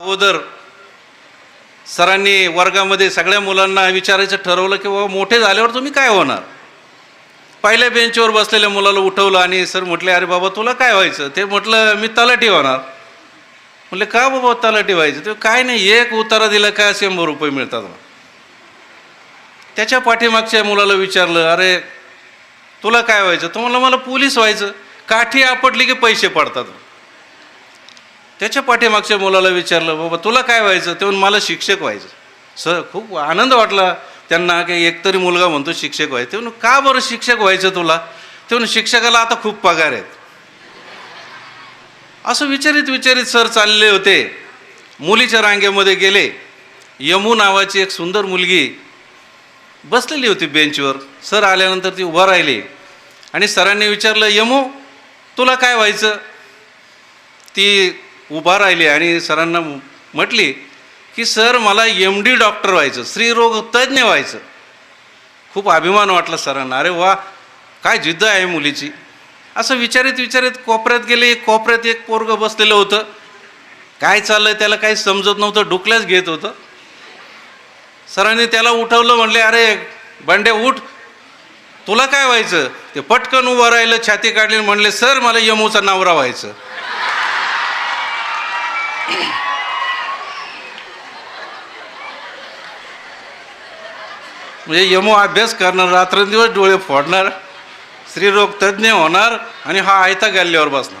अगोदर सरांनी वर्गामध्ये सगळ्या मुलांना विचारायचं ठरवलं की बाबा मोठे झाल्यावर तुम्ही काय होणार. पहिल्या बेंचवर बसलेल्या मुलाला उठवलं आणि सर म्हटले अरे बाबा तुला काय व्हायचं. ते म्हटलं मी तलाठी होणार. म्हटले का बाबा तलाठी व्हायचं. ते काय नाही एक उतारा दिला का 100 रुपये मिळतात. त्याच्या पाठीमागच्या मुलाला विचारलं अरे तुला काय व्हायचं. तो म्हणला मला पोलीस व्हायचं. काठी आपटली की पैसे पडतात. त्याच्या पाठीमागच्या मुलाला विचारलं बाबा तुला काय व्हायचं. ते म्हणून मला शिक्षक व्हायचं. सर खूप आनंद वाटला त्यांना की एकतरी मुलगा म्हणतो शिक्षक व्हायचं. ते म्हणून का बरं शिक्षक व्हायचं तुला. ते म्हणून शिक्षकाला आता खूप पगार आहेत. असं विचारित सर चालले होते. मुलीच्या रांगेमध्ये गेले. यमू नावाची एक सुंदर मुलगी बसलेली होती बेंचवर. सर आल्यानंतर ती उभा राहिली आणि सरांनी विचारलं यमू तुला काय व्हायचं. ती उभा राहिली आणि सरांना म्हटली की सर मला MD डॉक्टर व्हायचं, स्त्रीरोग तज्ज्ञ व्हायचं. खूप अभिमान वाटला सरांना. अरे वा काय जिद्द आहे मुलीची. असं विचारित कोपऱ्यात गेले. कोपऱ्यात एक पोरगं बसलेलं होतं. काय चाललंय त्याला काही समजत नव्हतं. डुकल्याच घेत होतं. सरांनी त्याला उठवलं. म्हणले अरे बंड्या उठ तुला काय व्हायचं. ते पटकन उभं राहिलं. छाती काढली. म्हणले सर मला यमूचा नवरा व्हायचं. म्हणजे यमू अभ्यास करणार, रात्रंदिवस डोळे फोडणार, स्त्रीरोग तज्ज्ञ होणार आणि हा आयता गल्ल्यावर बसणार.